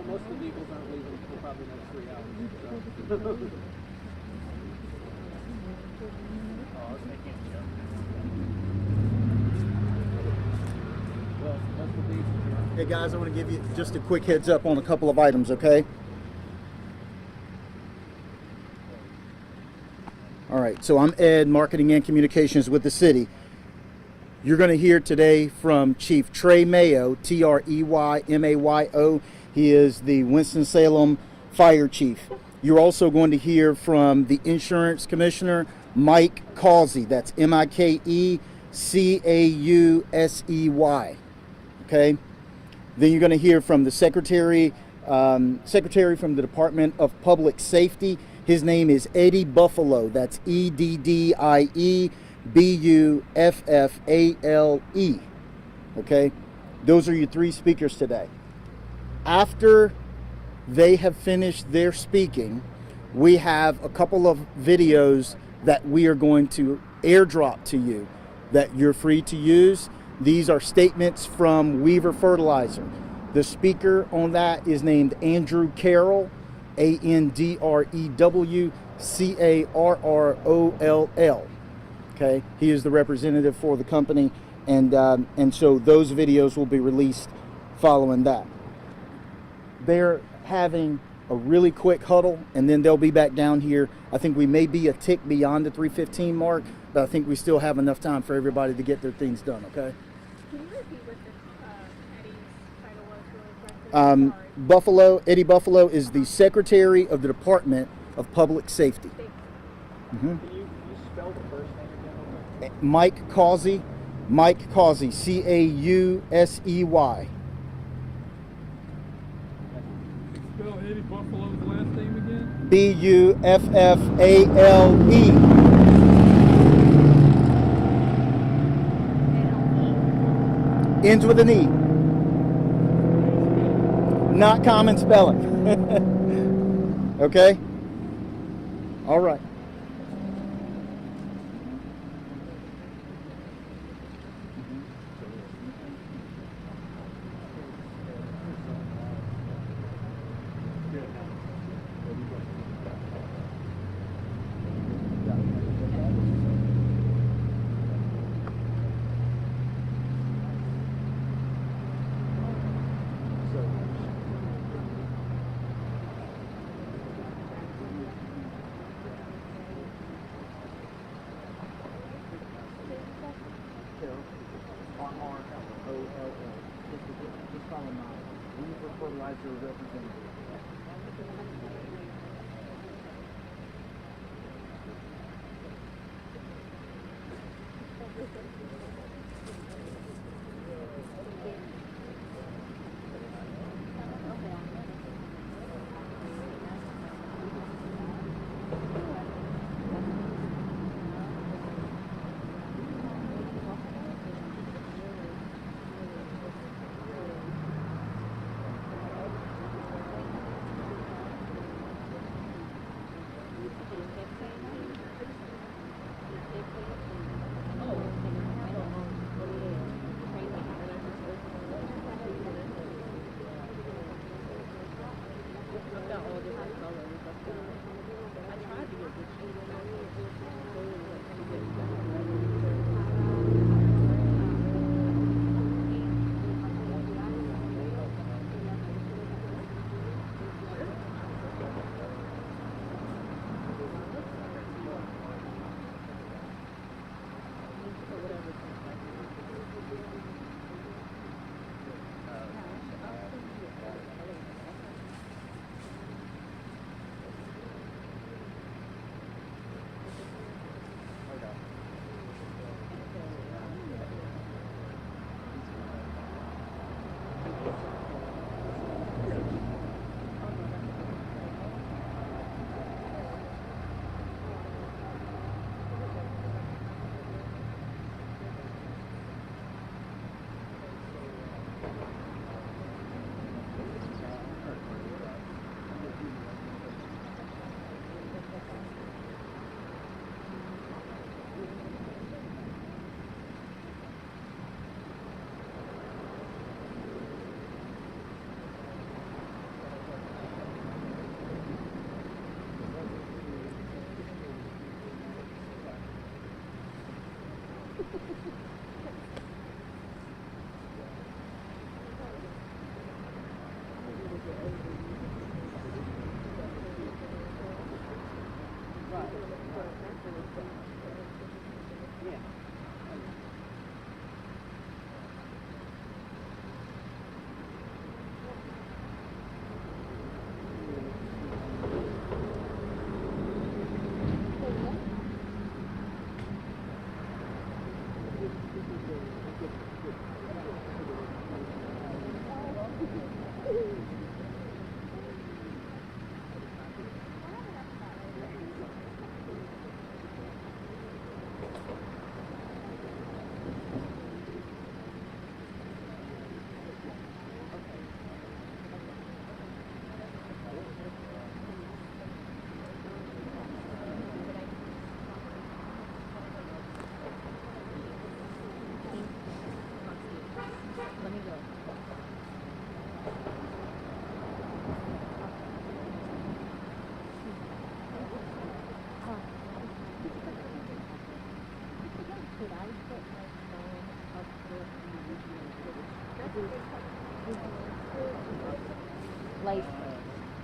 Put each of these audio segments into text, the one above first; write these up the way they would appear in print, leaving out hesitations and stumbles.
Most of the vehicles aren't leaving for probably the next 3 hours. So. Hey guys, I want to give you just a quick heads up on a couple of items, okay? All right, so I'm Ed, Marketing and Communications with the city. You're going to hear today from Chief Trey Mayo, Treymayo. He is the Winston-Salem Fire Chief. You're also going to hear from the Insurance Commissioner, Mike Causey. That's Mikecausey. Okay? Then you're going to hear from the Secretary from the Department of Public Safety. His name is Eddie Buffalo. That's EDDIEBUFFALE. Okay? Those are your 3 speakers today. After they have finished their speaking, we have a couple of videos that we are going to airdrop to you that you're free to use. These are statements from Weaver Fertilizer. The speaker on that is named Andrew Carroll, ANDREWCARROLL. Okay, he is the representative for the company, and so those videos will be released following that. They're having a really quick huddle, and then they'll be back down here. I think we may be a tick beyond the 3:15 mark, but I think we still have enough time for everybody to get their things done, okay? Can you repeat what Eddie's title was really quick? Buffalo, Eddie Buffalo is the Secretary of the Department of Public Safety. Can you spell the first name again? Mike Causey, Causey. Spell Eddie Buffalo's last name again? BUFFALE. Ends with an E. Not common spelling. Okay? All right. Just follow my Weaver Fertilizer representative.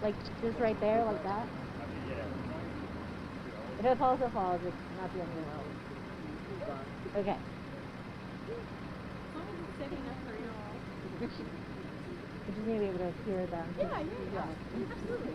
Like just right there, like that. If it falls, it falls. It's not the end of the world. Okay. As long as it's safe enough for y'all. You just need to be able to hear them. Yeah. Absolutely.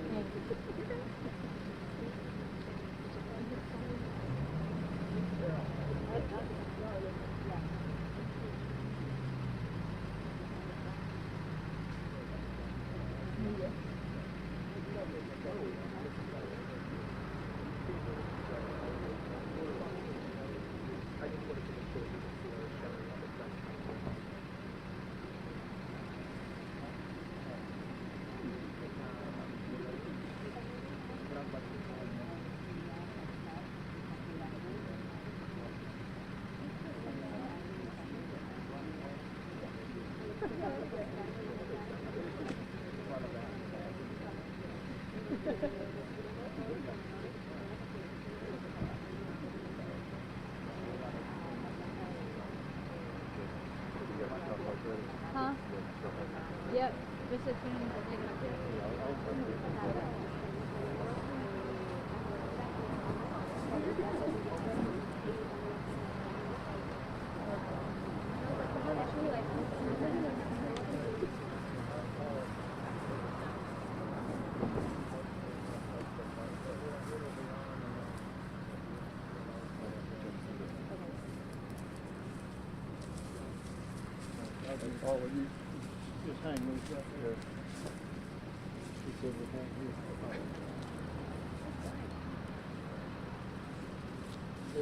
Huh? Yep. Just as soon as I take it up. Oh, well, you just hang loose up there. He said we'll hang here.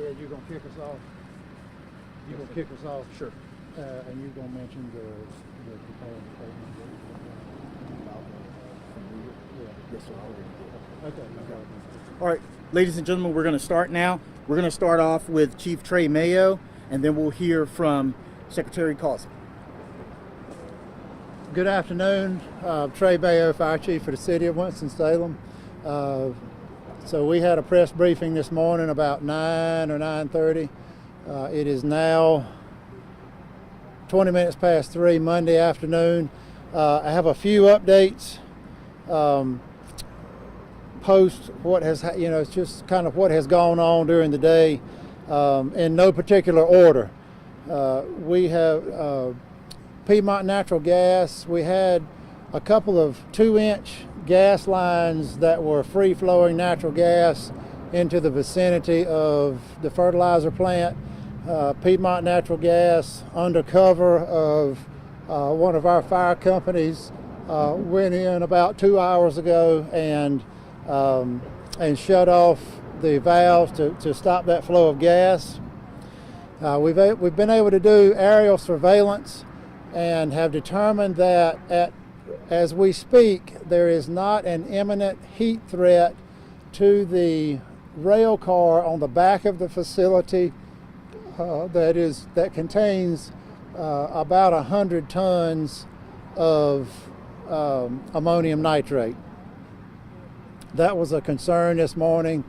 Ed, you gonna kick us off? You gonna kick us off? Sure. And you gonna mention the prepared statement? Yes, sir. Okay. All right, ladies and gentlemen, we're going to start now. We're going to start off with Chief Trey Mayo, and then we'll hear from Secretary Causey. Good afternoon. Trey Mayo, Fire Chief for the City of Winston-Salem. So we had a press briefing this morning about 9 or 9:30. It is now 20 minutes past 3 Monday afternoon. I have a few updates. Post what has, it's just kind of what has gone on during the day in no particular order. We have Piedmont Natural Gas. We had a couple of 2-inch gas lines that were free-flowing natural gas into the vicinity of the fertilizer plant. Piedmont Natural Gas, under cover of One of our fire companies went in about 2 hours ago and shut off the valves to stop that flow of gas. We've been able to do aerial surveillance and have determined that as we speak, there is not an imminent heat threat to the rail car on the back of the facility that contains about 100 tons of ammonium nitrate. That was a concern this morning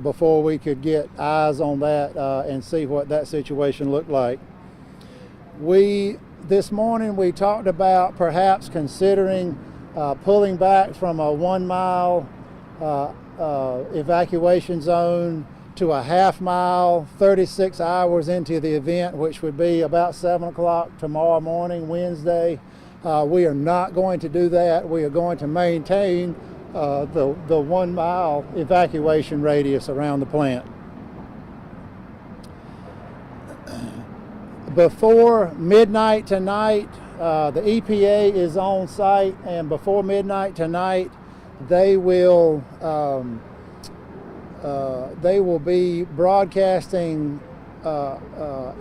before we could get eyes on that and see what that situation looked like. This morning we talked about perhaps considering pulling back from a 1 mile evacuation zone to a half mile 36 hours into the event, which would be about 7 o'clock tomorrow morning, Wednesday. We are not going to do that. We are going to maintain the 1 mile evacuation radius around the plant. Before midnight tonight, the EPA is on site, and before midnight tonight, they will be broadcasting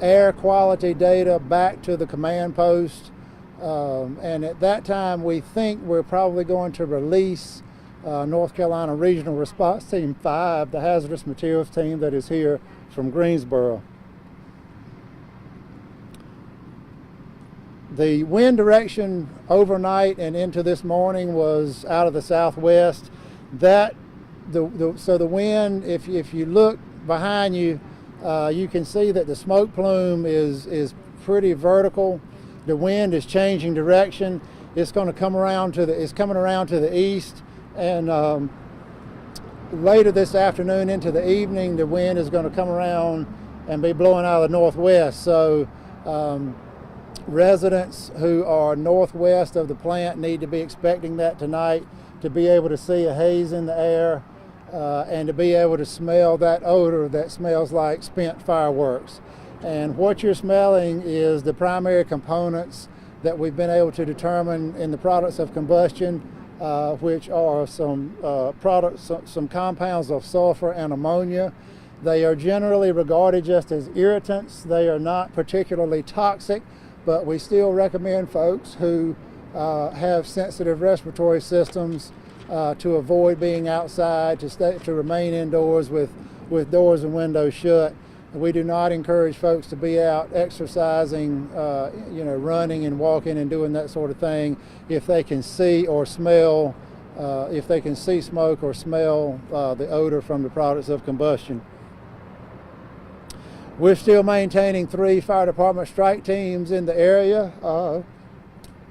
air quality data back to the command post. And at that time, we think we're probably going to release North Carolina Regional Response Team 5, the hazardous materials team that is here from Greensboro. The wind direction overnight and into this morning was out of the southwest. So the wind, if you look behind you, you can see that the smoke plume is pretty vertical. The wind is changing direction. It's going to come around it's coming around to the east, and later this afternoon into the evening, the wind is going to come around and be blowing out of the northwest. So residents who are northwest of the plant need to be expecting that tonight, to be able to see a haze in the air and to be able to smell that odor that smells like spent fireworks. And what you're smelling is the primary components that we've been able to determine in the products of combustion, which are some compounds of sulfur and ammonia. They are generally regarded just as irritants. They are not particularly toxic, but we still recommend folks who have sensitive respiratory systems to avoid being outside, to remain indoors with doors and windows shut. We do not encourage folks to be out exercising, running and walking and doing that sort of thing if they can see or smell, if they can see smoke or smell the odor from the products of combustion. We're still maintaining 3 fire department strike teams in the area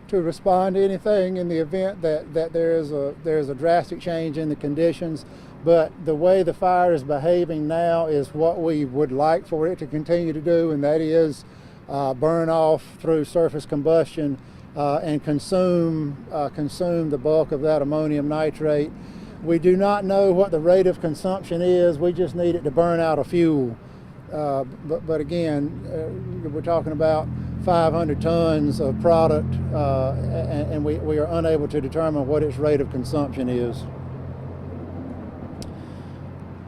to respond to anything in the event that there's a drastic change in the conditions. But the way the fire is behaving now is what we would like for it to continue to do, and that is burn off through surface combustion and consume the bulk of that ammonium nitrate. We do not know what the rate of consumption is. We just need it to burn out of fuel. But again, we're talking about 500 tons of product, and we are unable to determine what its rate of consumption is.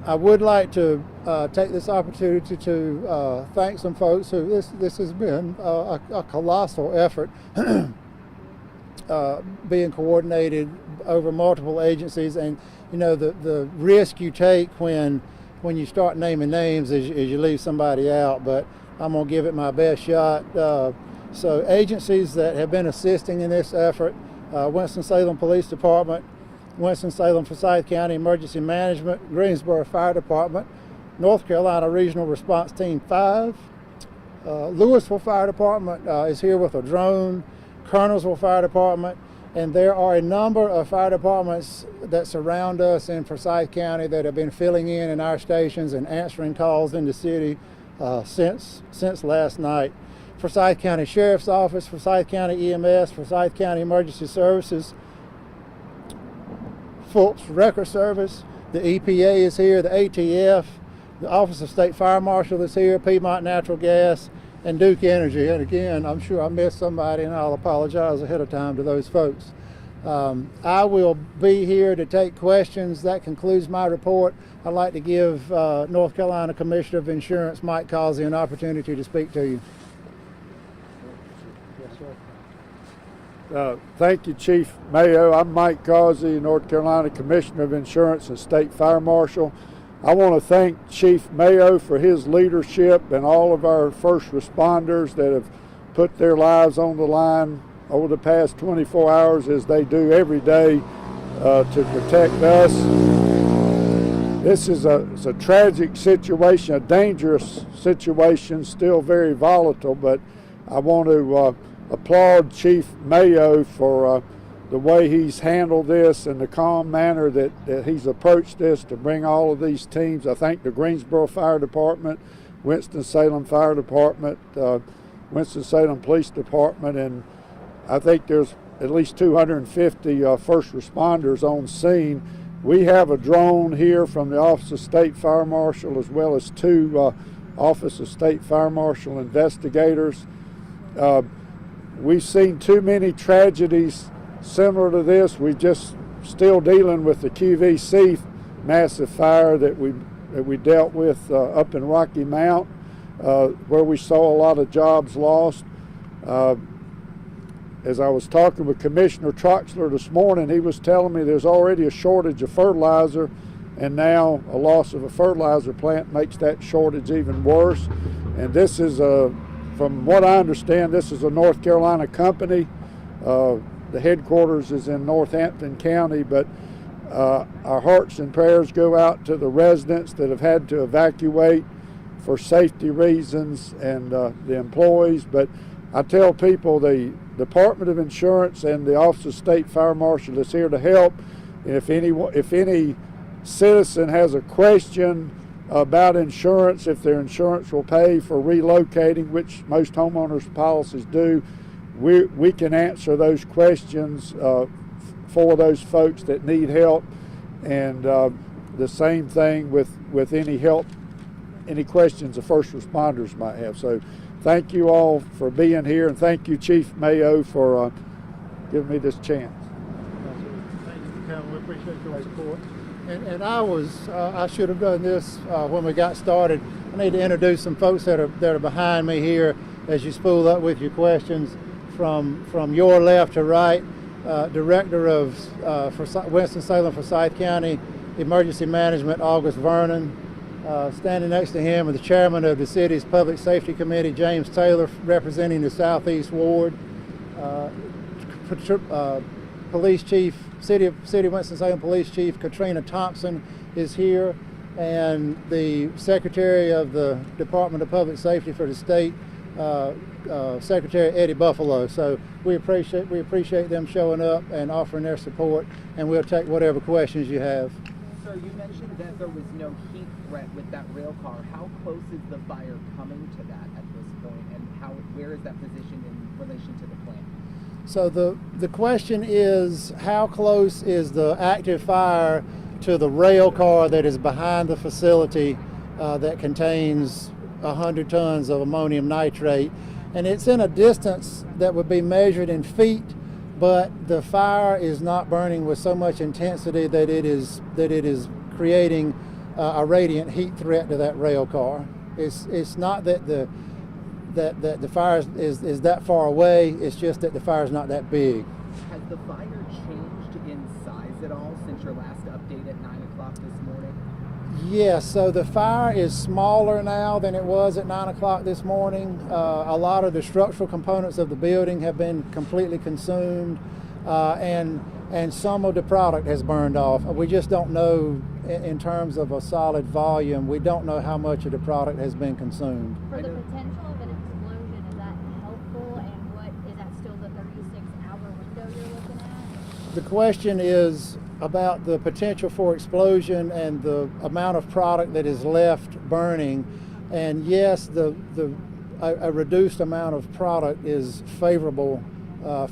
I would like to take this opportunity to thank some folks who this has been a colossal effort being coordinated over multiple agencies, and the risk you take when you start naming names is you leave somebody out, but I'm going to give it my best shot. So agencies that have been assisting in this effort, Winston-Salem Police Department, Winston-Salem Forsyth County Emergency Management, Greensboro Fire Department, North Carolina Regional Response Team 5, Louisville Fire Department is here with a drone, Colonelsville Fire Department, and there are a number of fire departments that surround us in Forsyth County that have been filling in our stations and answering calls in the city since last night. Forsyth County Sheriff's Office, Forsyth County EMS, Forsyth County Emergency Services, Fulps Record Service, the EPA is here, the ATF, the Office of State Fire Marshal is here, Piedmont Natural Gas, and Duke Energy. And again, I'm sure I missed somebody, and I'll apologize ahead of time to those folks. I will be here to take questions. That concludes my report. I'd like to give North Carolina Commissioner of Insurance, Mike Causey, an opportunity to speak to you. Yes, sir. Thank you, Chief Mayo. I'm Mike Causey, North Carolina Commissioner of Insurance and State Fire Marshal. I want to thank Chief Mayo for his leadership and all of our first responders that have put their lives on the line over the past 24 hours, as they do every day, to protect us. This is a tragic situation, a dangerous situation, still very volatile, but I want to applaud Chief Mayo for the way he's handled this and the calm manner that he's approached this to bring all of these teams. I thank the Greensboro Fire Department, Winston-Salem Fire Department, Winston-Salem Police Department, and I think there's at least 250 first responders on scene. We have a drone here from the Office of State Fire Marshal, as well as two Office of State Fire Marshal investigators. We've seen too many tragedies similar to this. We're just still dealing with the QVC massive fire that we dealt with up in Rocky Mount, where we saw a lot of jobs lost. As I was talking with Commissioner Troxler this morning, he was telling me there's already a shortage of fertilizer, and now a loss of a fertilizer plant makes that shortage even worse. And this is from what I understand, this is a North Carolina company. The headquarters is in Northampton County, but our hearts and prayers go out to the residents that have had to evacuate for safety reasons, and the employees. But I tell people the Department of Insurance and the Office of State Fire Marshal is here to help. And if any citizen has a question about insurance, if their insurance will pay for relocating, which most homeowners policies do, we can answer those questions for those folks that need help. And the same thing with any help, any questions the first responders might have. So thank you all for being here, and thank you, Chief Mayo, for giving me this chance. Thank you for coming. We appreciate your support. And I should have done this when we got started. I need to introduce some folks that are behind me here as you spool up with your questions from your left to right. Director of for Winston-Salem Forsyth County Emergency Management, August Vernon. Standing next to him is the chairman of the city's Public Safety Committee, James Taylor, representing the Southeast Ward. Police Chief, City of Winston-Salem Police Chief Katrina Thompson is here, and the Secretary of the Department of Public Safety for the state, Secretary Eddie Buffalo. So we appreciate them showing up and offering their support, and we'll take whatever questions you have. Sir, you mentioned that there was no heat threat with that rail car. How close is the fire coming to that at this point, and where is that positioned in relation to the plant? So the question is, how close is the active fire to the rail car that is behind the facility that contains 100 tons of ammonium nitrate? And it's in a distance that would be measured in feet, but the fire is not burning with so much intensity that it is creating a radiant heat threat to that rail car. It's not that the fire is that far away. It's just that the fire is not that big. Has the fire changed in size at all since your last update at 9 o'clock this morning? Yes, so the fire is smaller now than it was at 9 o'clock this morning. A lot of the structural components of the building have been completely consumed, and some of the product has burned off. We just don't know in terms of a solid volume. We don't know how much of the product has been consumed. For the potential of an explosion, is that helpful, and what is that still the 36-hour window you're looking at? The question is about the potential for explosion and the amount of product that is left burning. And yes, a reduced amount of product is favorable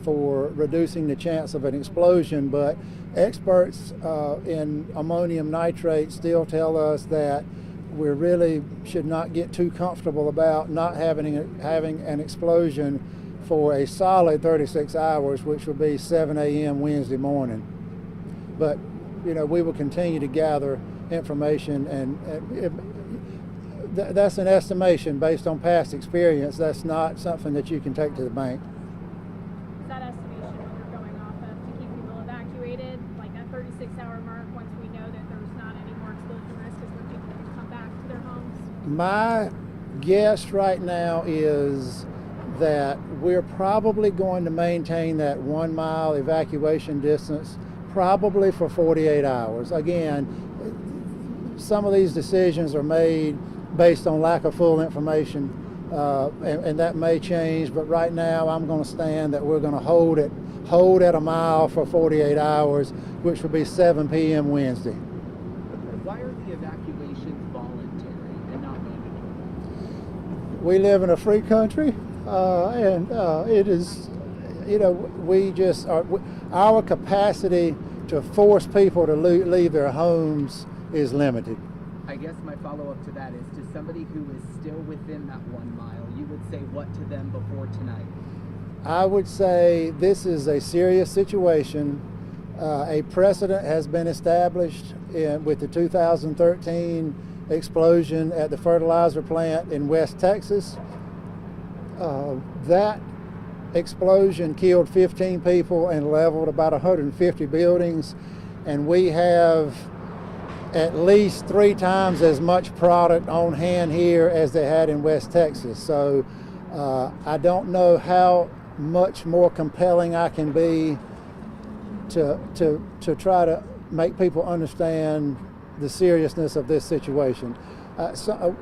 for reducing the chance of an explosion, but experts in ammonium nitrate still tell us that we really should not get too comfortable about not having an explosion for a solid 36 hours, which would be 7 a.m. Wednesday morning. But we will continue to gather information, and that's an estimation based on past experience. That's not something that you can take to the bank. Is that estimation what you're going off of to keep people evacuated? Like that 36-hour mark, once we know that there's not any more explosion risk, is when people can come back to their homes? My guess right now is that we're probably going to maintain that 1 mile evacuation distance probably for 48 hours. Again, some of these decisions are made based on lack of full information, and that may change, but right now I'm going to stand that we're going to hold at a mile for 48 hours, which would be 7 p.m. Wednesday. Why are the evacuations voluntary and not mandatory? We live in a free country, and it is, we just are, our capacity to force people to leave their homes is limited. I guess my follow-up to that is, to somebody who is still within that 1 mile, you would say what to them before tonight? I would say this is a serious situation. A precedent has been established with the 2013 explosion at the fertilizer plant in West Texas. That explosion killed 15 people and leveled about 150 buildings, and we have at least 3 times as much product on hand here as they had in West Texas. So I don't know how much more compelling I can be to try to make people understand the seriousness of this situation.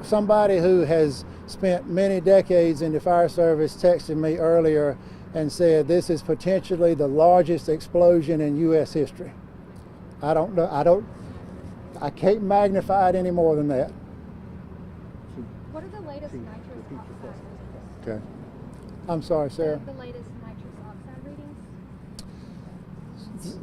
Somebody who has spent many decades in the fire service texted me earlier and said this is potentially the largest explosion in U.S. history. I don't know. I can't magnify it any more than that. What are the latest nitrous oxide readings? Okay. I'm sorry, Sarah. The latest nitrous oxide readings?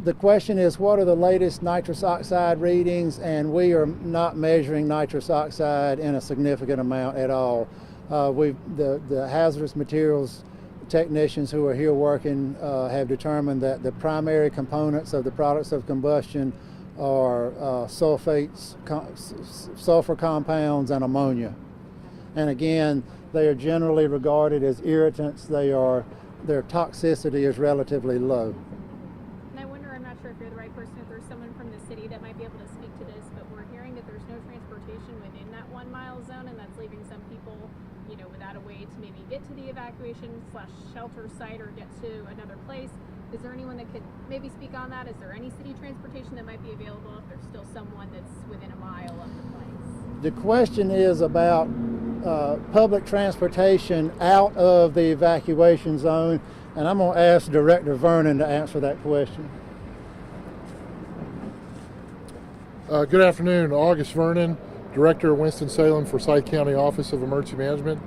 The question is, what are the latest nitrous oxide readings? And we are not measuring nitrous oxide in a significant amount at all. The hazardous materials technicians who are here working have determined that the primary components of the products of combustion are sulfates, sulfur compounds, and ammonia. And again, they are generally regarded as irritants. Their toxicity is relatively low. And I wonder, I'm not sure if you're the right person, if there's someone from the city that might be able to speak to this, but we're hearing that there's no transportation within that 1 mile zone, and that's leaving some people, without a way to maybe get to the evacuation/shelter site or get to another place. Is there anyone that could maybe speak on that? Is there any city transportation that might be available if there's still someone that's within a mile of the place? The question is about public transportation out of the evacuation zone, and I'm going to ask Director Vernon to answer that question. Good afternoon, August Vernon, Director of Winston-Salem for Forsyth County Office of Emergency Management.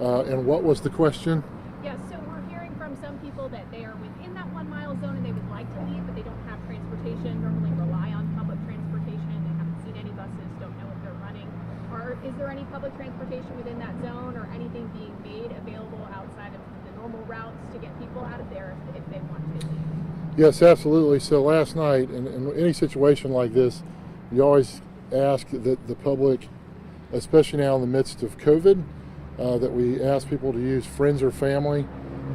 And what was the question? Yes, so we're hearing from some people that they are within that 1 mile zone and they would like to leave, but they don't have transportation, normally rely on public transportation. They haven't seen any buses, don't know if they're running. Or is there any public transportation within that zone or anything being made available outside of the normal routes to get people out of there if they want to? Yes, absolutely. So last night, in any situation like this, you always ask that the public, especially now in the midst of COVID, that we ask people to use friends or family.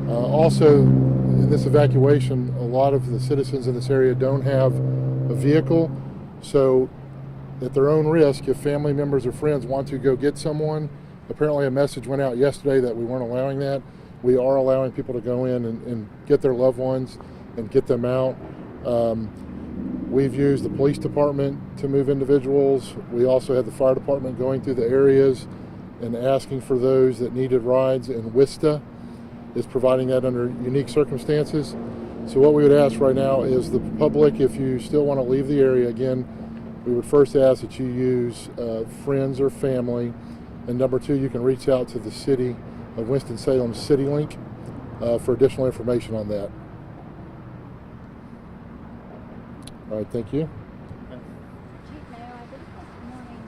Also, in this evacuation, a lot of the citizens in this area don't have a vehicle, so at their own risk, if family members or friends want to go get someone, apparently a message went out yesterday that we weren't allowing that. We are allowing people to go in and get their loved ones and get them out. We've used the police department to move individuals. We also had the fire department going through the areas and asking for those that needed rides, and WISTA is providing that under unique circumstances. So what we would ask right now is the public, if you still want to leave the area, again, we would first ask that you use friends or family, and number 2, you can reach out to the city of Winston-Salem CityLink for additional information on that. All right, thank you. Chief Mayo, I did this morning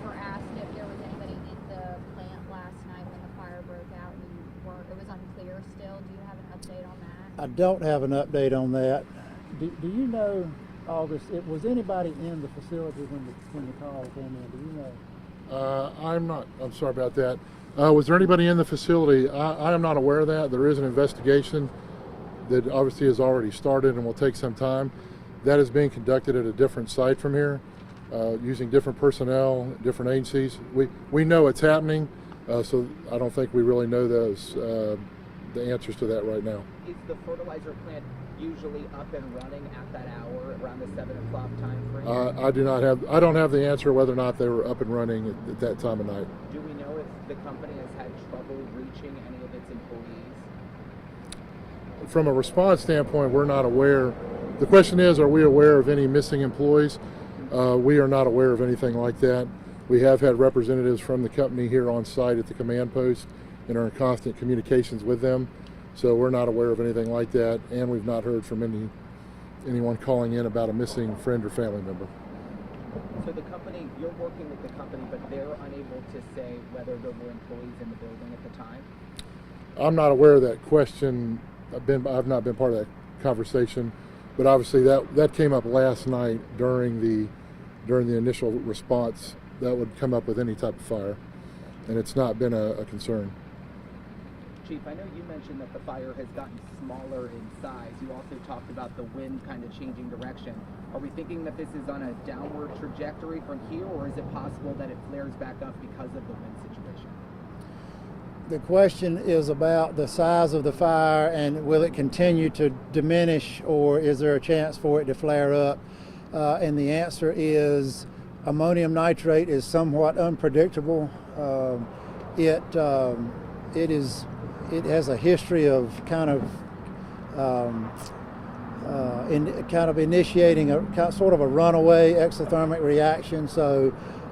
for I don't have an update on that. Do you know, August, was anybody in the facility when the call came in? Do you know? I'm sorry about that. Was there anybody in the facility? I am not aware of that. There is an investigation that obviously has already started and will take some time. That is being conducted at a different site from here, using different personnel, different agencies. We know it's happening, so I don't think we really know the answers to that right now. Is the fertilizer plant usually up and running at that hour, around the 7 o'clock time frame? I don't have the answer whether or not they were up and running at that time of night. Do we know if the company has had trouble reaching any of its employees? From a response standpoint, we're not aware. The question is, are we aware of any missing employees? We are not aware of anything like that. We have had representatives from the company here on site at the command post and are in constant communications with them. So we're not aware of anything like that, and we've not heard from anyone calling in about a missing friend or family member. So the company, you're working with the company, but they're unable to say whether there were employees in the building at the time? I'm not aware of that question. I've not been part of that conversation, but obviously that came up last night during the initial response. That would come up with any type of fire, and it's not been a concern. Chief, I know you mentioned that the fire has gotten smaller in size. You also talked about the wind kind of changing direction. Are we thinking that this is on a downward trajectory from here, or is it possible that it flares back up because of the wind situation? The question is about the size of the fire and will it continue to diminish, or is there a chance for it to flare up? And the answer is ammonium nitrate is somewhat unpredictable. It has a history of kind of initiating a sort of a runaway exothermic reaction. So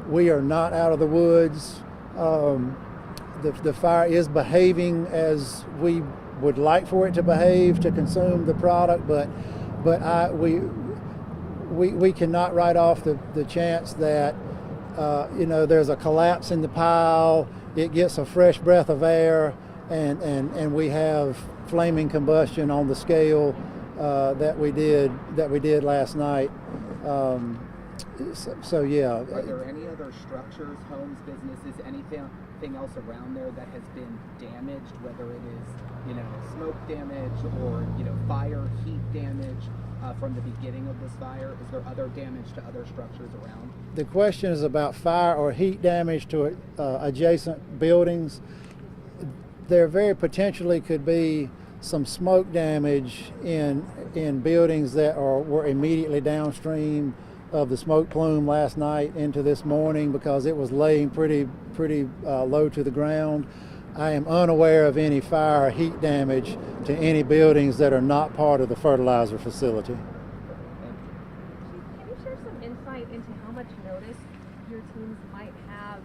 we are not out of the woods. The fire is behaving as we would like for it to behave to consume the product, but we cannot write off the chance that there's a collapse in the pile. It gets a fresh breath of air. And we have flaming combustion on the scale that we did last night. So yeah. Are there any other structures, homes, businesses, anything else around there that has been damaged? Whether it is smoke damage or fire, heat damage from the beginning of this fire. Is there other damage to other structures around? The question is about fire or heat damage to adjacent buildings. There very potentially could be some smoke damage in buildings that were immediately downstream of the smoke plume last night into this morning, because it was laying pretty low to the ground. I am unaware of any fire or heat damage to any buildings that are not part of the fertilizer facility. Can you share some insight into how much notice your teams might have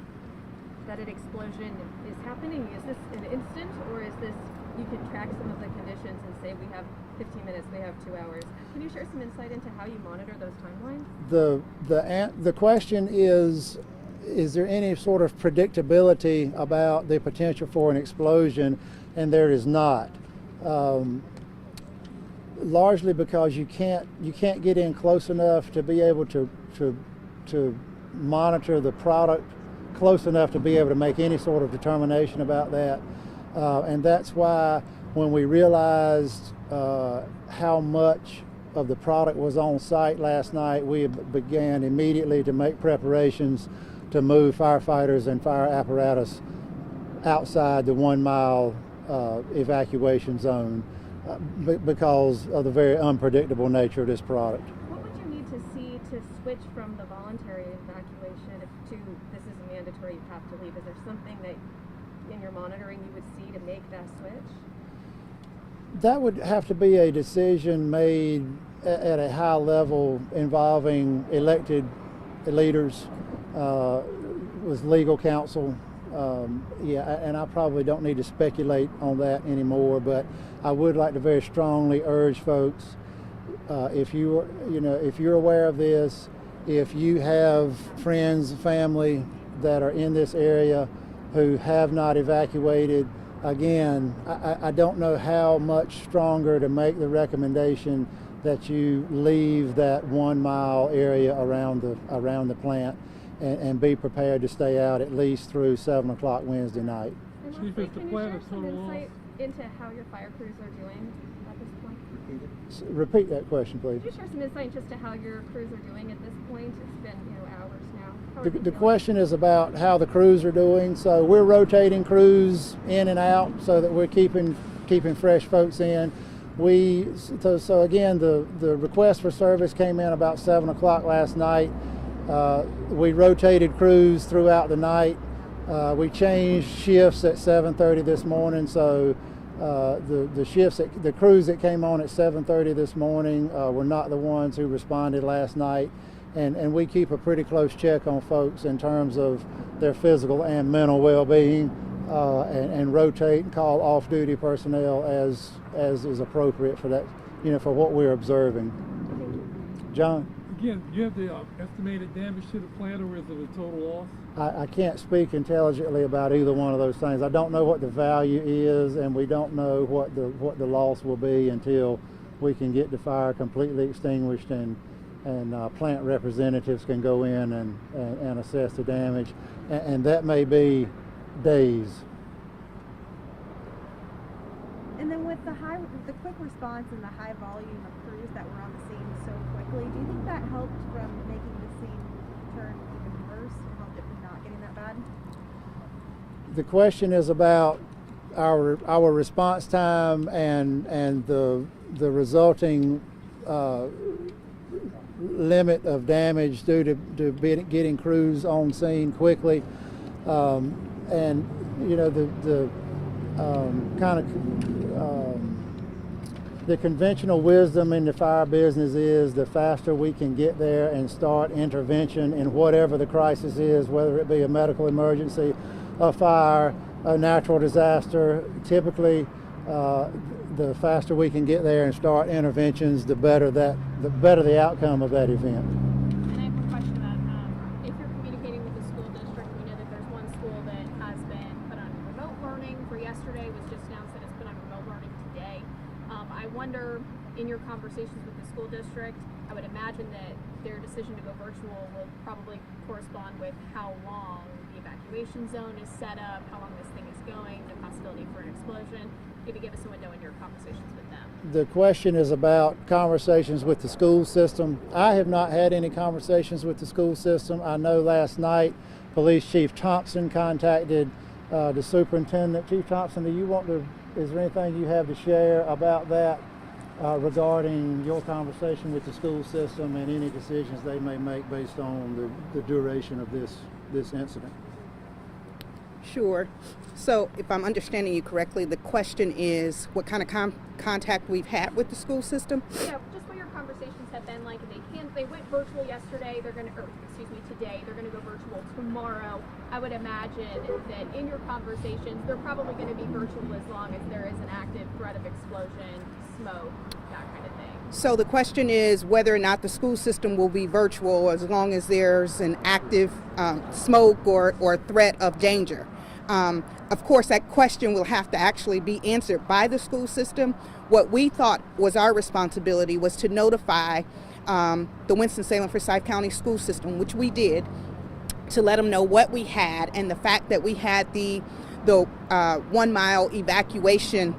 that an explosion is happening? Is this an instant, or is this, you can track some of the conditions and say we have 15 minutes, we have 2 hours? Can you share some insight into how you monitor those timelines? The question is there any sort of predictability about the potential for an explosion? And there is not. Largely because you can't get in close enough to be able to monitor the product close enough to be able to make any sort of determination about that. And that's why when we realized how much of the product was on site last night, we began immediately to make preparations to move firefighters and fire apparatus outside the 1 mile evacuation zone because of the very unpredictable nature of this product. What would you need to see to switch from the voluntary evacuation to this is mandatory, you have to leave? Is there something that in your monitoring you would see to make that switch? That would have to be a decision made at a high level involving elected leaders with legal counsel. And I probably don't need to speculate on that anymore, but I would like to very strongly urge folks, if you're aware of this, if you have friends, family that are in this area who have not evacuated, again, I don't know how much stronger to make the recommendation that you leave that 1 mile area around the plant and be prepared to stay out at least through 7 o'clock Wednesday night. And Chief, lastly, is the can you plan share a some total loss? insight into how your fire crews are doing at this point? Repeat that question, please. Could you share some insight just to how your crews are doing at this point? It's been hours now. How are The they feeling? question is about how the crews are doing. So we're rotating crews in and out so that we're keeping fresh folks in. So again, the request for service came in about 7 o'clock last night. We rotated crews throughout the night. We changed shifts at 7:30 this morning. So the crews that came on at 7:30 this morning were not the ones who responded last night. And we keep a pretty close check on folks in terms of their physical and mental well-being, and rotate and call off-duty personnel as is appropriate for that, for what we're observing. John? Again, do you have the estimated damage to the plant, or is it a total loss? I can't speak intelligently about either one of those things. I don't know what the value is, and we don't know what the loss will be until we can get the fire completely extinguished and plant representatives can go in and assess the damage, and that may be days. And then with the quick response and the high volume of crews that were on the scene so quickly, do you think that helped from making the scene turn even worse and helped it from not getting that bad? The question is about our response time and the resulting limit of damage due to getting crews on scene quickly, and the conventional wisdom in the fire business is the faster we can get there and start intervention in whatever the crisis is, whether it be a medical emergency, a fire, a natural disaster. Typically, the faster we can get there and start interventions, the better the outcome of that event. And I have a question about if you're communicating with the school district. We know that there's one school that has been put on remote learning for yesterday, was just announced that it's put on remote learning today. I wonder, in your conversations with the school district, I would imagine that their decision to go virtual will probably correspond with how long the evacuation zone is set up, how long this thing is going, the possibility for an explosion. Maybe give us a window in your conversations with them. The question is about conversations with the school system. I have not had any conversations with the school system. I know last night Police Chief Thompson contacted the superintendent. Chief Thompson, is there anything you have to share about that regarding your conversation with the school system and any decisions they may make based on the duration of this incident? Sure. So if I'm understanding you correctly, the question is what kind of contact we've had with the school system? Yeah, just what your conversations have been like. They went virtual yesterday. Today. They're going to go virtual tomorrow. I would imagine that in your conversations, they're probably going to be virtual as long as there is an active threat of explosion, smoke, that kind of thing. So the question is whether or not the school system will be virtual as long as there's an active smoke or threat of danger. Of course, that question will have to actually be answered by the school system. What we thought was our responsibility was to notify the Winston-Salem Forsyth County School System, which we did, to let them know what we had and the fact that we had the 1 mile evacuation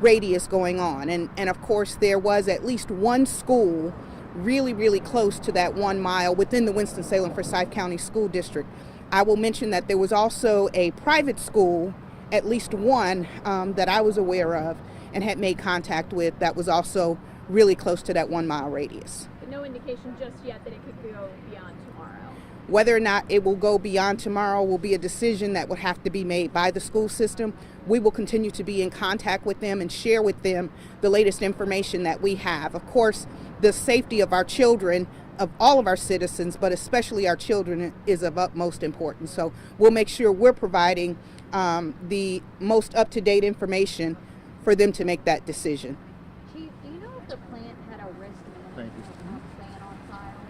radius going on. And of course, there was at least one school really, really close to that 1 mile within the Winston-Salem Forsyth County School District. I will mention that there was also a private school, at least one, that I was aware of and had made contact with that was also really close to that 1 mile radius. But no indication just yet that it could go beyond tomorrow. Whether or not it will go beyond tomorrow will be a decision that will have to be made by the school system. We will continue to be in contact with them and share with them the latest information that we have. Of course, the safety of our children, of all of our citizens, but especially our children, is of utmost importance. So we'll make sure we're providing the most up-to-date information for them to make that decision. Chief, do you know if the plant had a risk management plan on file?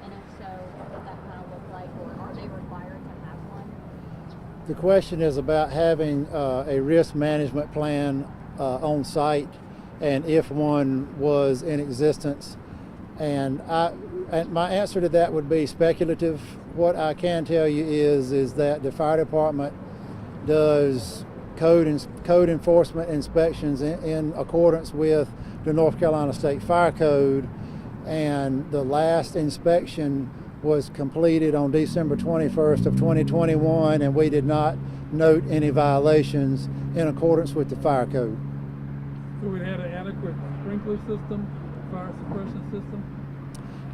And if so, what does that kind of look like, or are they required to have one? The question is about having a risk management plan on site, and if one was in existence. And my answer to that would be speculative. What I can tell you is that the fire department does code enforcement inspections in accordance with the North Carolina State Fire Code, and the last inspection was completed on December 21st of 2021, and we did not note any violations in accordance with the fire code. So it had an adequate sprinkler system, fire suppression system?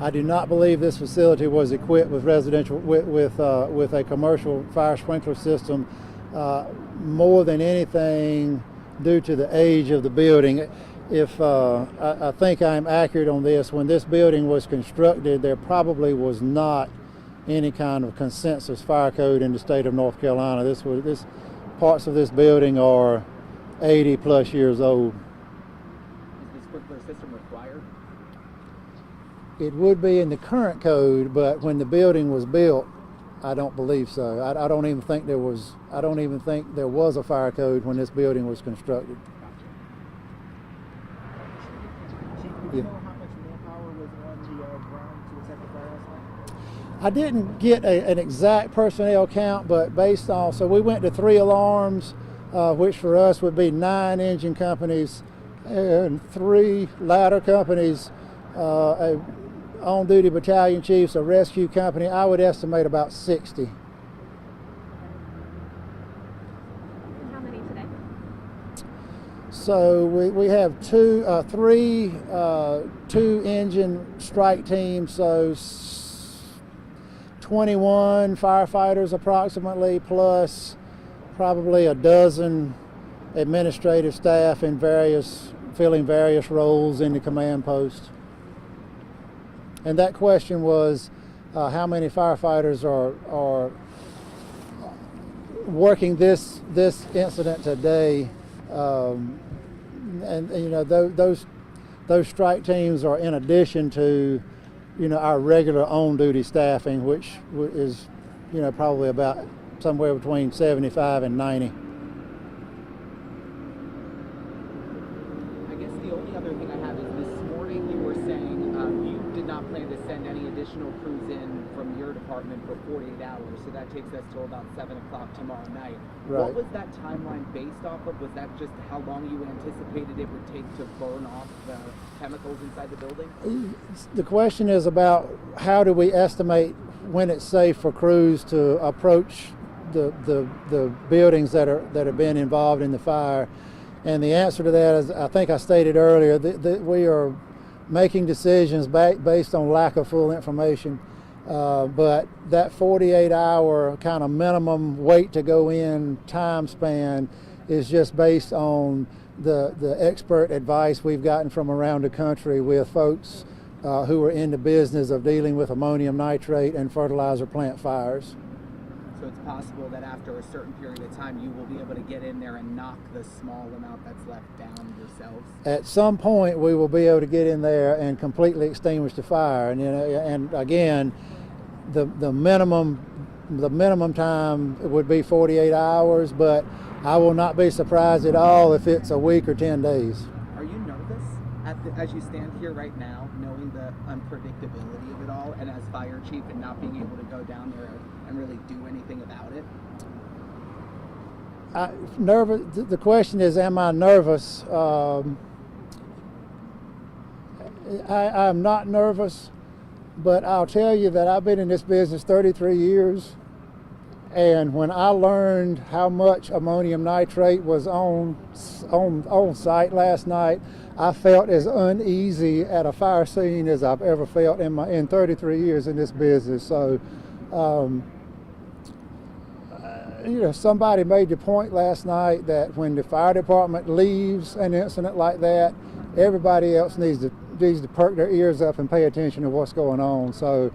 I do not believe this facility was equipped with with a commercial fire sprinkler system, more than anything due to the age of the building. If I think I'm accurate on this, when this building was constructed, there probably was not any kind of consensus fire code in the state of North Carolina. Parts of this building are 80 plus years old. Is the sprinkler system required? It would be in the current code, but when the building was built, I don't believe so. I don't even think there was a fire code when this building was constructed. Do you know how much manpower was on the ground to attack the fire last night? I didn't get an exact personnel count, but based on, so we went to 3 alarms, which for us would be 9 engine companies and 3 ladder companies, a on-duty battalion chiefs, a rescue company. I would estimate about 60. So we have 3 2-engine strike teams, so 21 firefighters approximately, plus probably a dozen administrative staff in filling various roles in the command post. And that question was how many firefighters are working this incident today. And you know, those strike teams are in addition to, you know, our regular on-duty staffing, which is, you know, probably about somewhere between 75 and 90. I guess the only other thing I have is this morning you were saying you did not plan to send any additional crews in from your department for 48 hours, so that takes us till about 7 o'clock tomorrow night. Right. What was that timeline based off of? Was that just how long you anticipated it would take to burn off the chemicals inside the building? The question is about how do we estimate when it's safe for crews to approach the buildings that have been involved in the fire. And the answer to that is, I think I stated earlier, that we are making decisions based on lack of full information. But that 48-hour kind of minimum wait to go in time span is just based on the expert advice we've gotten from around the country with folks who are in the business of dealing with ammonium nitrate and fertilizer plant fires. So it's possible that after a certain period of time you will be able to get in there and knock the small amount that's left down yourselves? At some point we will be able to get in there and completely extinguish the fire. And, you know, and again, the minimum time would be 48 hours, but I will not be surprised at all if it's a week or 10 days. Are you nervous as you stand here right now, knowing the unpredictability of it all, and as fire chief and not being able to go down there and really do anything about it? Nervous. The question is, am I nervous? I'm not nervous, but I'll tell you that I've been in this business 33 years, and when I learned how much ammonium nitrate was on site last night, I felt as uneasy at a fire scene as I've ever felt in 33 years in this business. So, you know, somebody made the point last night that when the fire department leaves an incident like that, everybody else needs to perk their ears up and pay attention to what's going on. So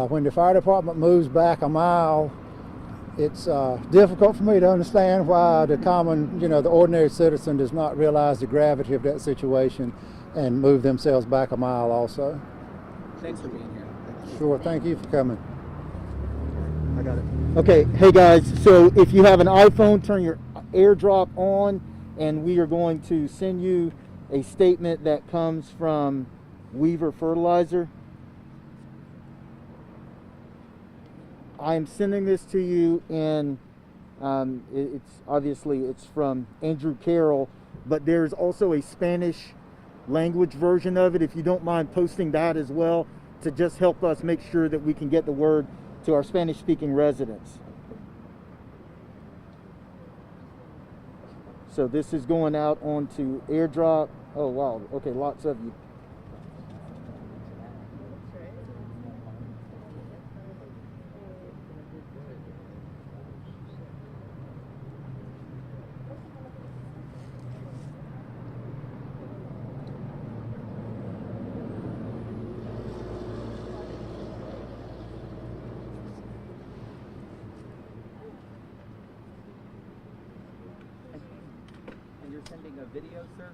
when the fire department moves back a mile, it's difficult for me to understand why the common, you know, the ordinary citizen does not realize the gravity of that situation and move themselves back a mile also. Thanks for being here. Sure, thank you for coming. I got it. Okay, hey guys, so if you have an iPhone, turn your AirDrop on, and we are going to send you a statement that comes from Weaver Fertilizer. I'm sending this to you in, it's from Andrew Carroll, but there's also a Spanish language version of it. If you don't mind posting that as well, to just help us make sure that we can get the word to our Spanish speaking residents. So this is going out onto AirDrop. Oh wow, okay, lots of you. And you're sending a video, sir?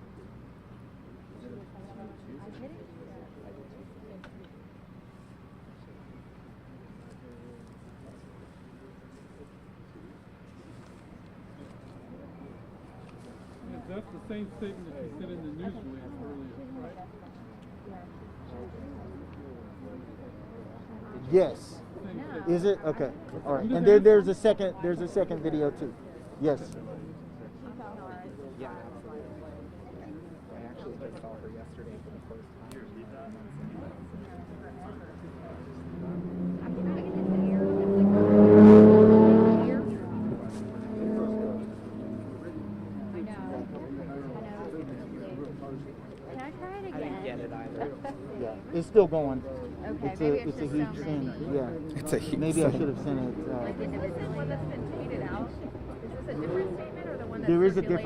That's the same statement that you said in the news release earlier, right? Yes. Is it? Okay. All right. And then there's a second video too. Yes. Yeah. I actually just saw her yesterday for the first time. Can I try it I again? didn't get it either. Yeah. It's still going. Okay, It's maybe a it's huge just so thing. many. Yeah. It's a huge Maybe I thing. should have sent it. Like, is this the one that's been tweeted out? Is this a different statement or the one that's There is a circulating? different